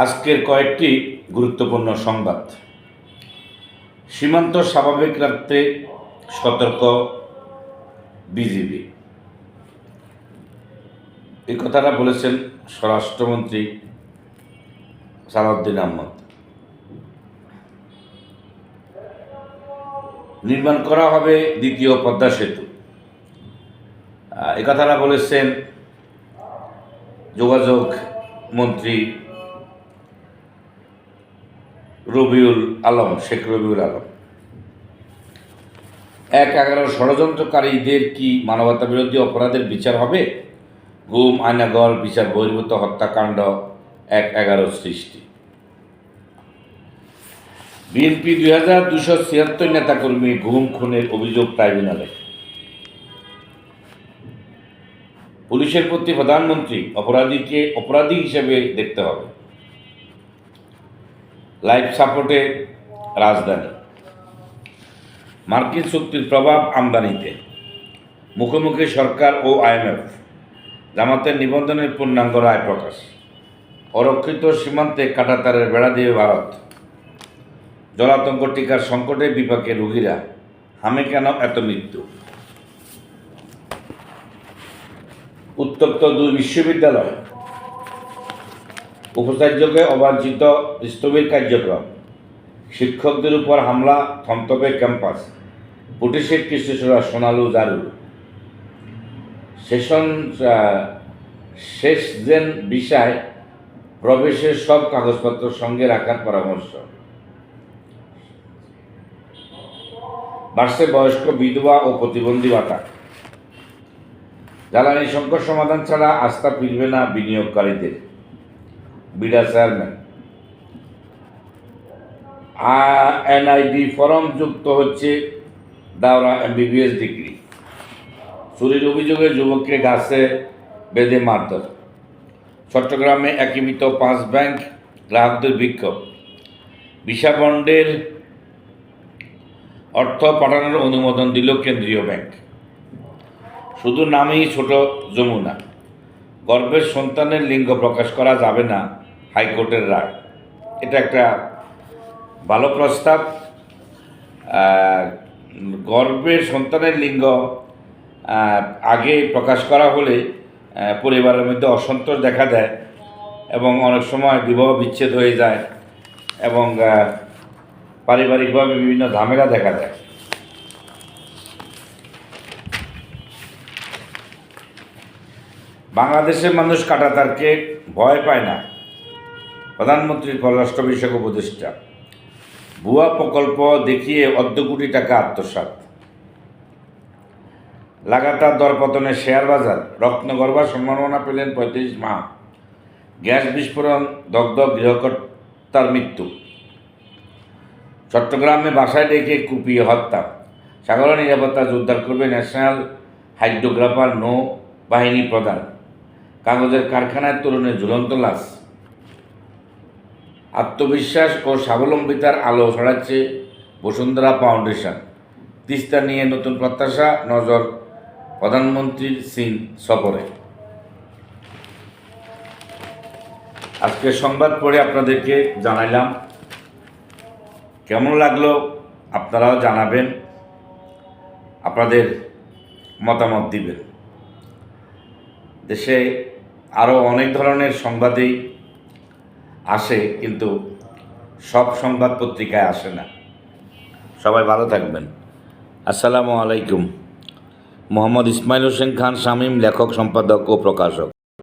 আজকের কয়েকটি গুরুত্বপূর্ণ সংবাদ। সীমান্ত স্বাভাবিক রাখতে সতর্ক বিজিবি, এই কথাটা বলেছেন স্বরাষ্ট্রমন্ত্রী সালাউদ্দিন আহমদ। নির্মাণ করা হবে দ্বিতীয় পদ্মা সেতু, এই কথাটা বলেছেন যোগাযোগ মন্ত্রী শেখ রবিউল আলম। ১/১১ ষড়যন্ত্রকারীদের কি মানবতা বিরোধী অপরাধের বিচার হবে? গুম, আয়নাগর, বিচার বহির্ভূত হত্যাকাণ্ড ১/১১ সৃষ্টি। বিএনপি ২২৭৬ নেতাকর্মী গুম খুনের অভিযোগ ট্রাইব্যুনালে। পুলিশের প্রতি প্রধানমন্ত্রী অপরাধীকে অপরাধী হিসেবে দেখতে হবে। লাইফ সাপোর্টে রাজধানী। মার্কিন শক্তির প্রভাব আমদানিতে। মুখোমুখি সরকার ও IMF। জামাতের নিবন্ধনের পূর্ণাঙ্গ রায় প্রকাশ। অরক্ষিত সীমান্তে কাঁটাতারের বেড়া দিয়ে ভারত। জলাতঙ্ক টিকার সংকটে বিপাকে রোগীরা। হামে কেন এত মৃত্যু? উত্তপ্ত ২ বিশ্ববিদ্যালয়। উপাচার্যকে অবাঞ্ছিত স্থবির কার্যক্রম। শিক্ষকদের উপর হামলা, থমথমে ক্যাম্পাস। পুলিশের কৃষ্ণচূড়া সোনালু জারু। শেষ জেন ভিসায় প্রবেশের সব কাগজপত্র সঙ্গে রাখার পরামর্শ। বাড়ছে বয়স্ক বিধবা ও প্রতিবন্ধী ভাতা। জ্বালানি সংকট সমাধান ছাড়া আস্থা ফিরবে না বিনিয়োগকারীদের। BIDA chairman. NID ফরম যুক্ত হচ্ছে দাওরা MBBS ডিগ্রি। চুরির অভিযোগে যুবককে গাছে বেঁধে মারধর। চট্টগ্রামে একীভূত 5 ব্যাংক গ্রাহকদের বিক্ষোভ। ভিসা বন্ডের অর্থ পাঠানোর অনুমোদন দিল কেন্দ্রীয় ব্যাংক। শুধু নামেই ছোট যমুনা। গর্ভের সন্তানের লিঙ্গ প্রকাশ করা যাবে না, হাইকোর্টের রায়। এটা একটা ভালো প্রস্তাব। গর্ভের সন্তানের লিঙ্গ আগে প্রকাশ করা হলে পরিবারের মধ্যে অসন্তোষ দেখা দেয় এবং অনেক সময় বিবাহ বিচ্ছেদ হয়ে যায় এবং পারিবারিকভাবে বিভিন্ন ঝামেলা দেখা দেয়। বাংলাদেশের মানুষ কাঁটাতারকে ভয় পায় না, প্রধানমন্ত্রীর পররাষ্ট্র বিষয়ক উপদেষ্টা। ভুয়া প্রকল্প দেখিয়ে অর্ধ কোটি টাকা আত্মসাৎ। লাগাতার দরপতনে শেয়ার বাজার। রত্নগর্ভা সম্মাননা পেলেন ৩৫ মা। গ্যাস বিস্ফোরণ, দগ্ধ গৃহকর্তার মৃত্যু। চট্টগ্রামে বাসায় ডেকে কুপিয়ে হত্যা। সাগর নিরাপত্তা জোরদার করবে ন্যাশনাল হাইড্রোগ্রাফার নৌ বাহিনী প্রধান। কাগজের কারখানায় তরুণের ঝুলন্ত লাশ। আত্মবিশ্বাস ও স্বাবলম্বিতার আলো ছড়াচ্ছে বসুন্ধরা ফাউন্ডেশন। তিস্তা নিয়ে নতুন প্রত্যাশা, নজর প্রধানমন্ত্রীর চীন সফরে। আজকে সংবাদ পড়ে আপনাদেরকে জানাইলাম। কেমন লাগলো আপনারাও জানাবেন, আপনাদের মতামত দিবেন। দেশে আরও অনেক ধরনের সংবাদই আসে, কিন্তু সব সংবাদ পত্রিকায় আসে না। সবাই ভালো থাকবেন। আসসালামু আলাইকুম। মোহাম্মদ ইসমাইল হোসেন খান শামীম, লেখক, সম্পাদক ও প্রকাশক।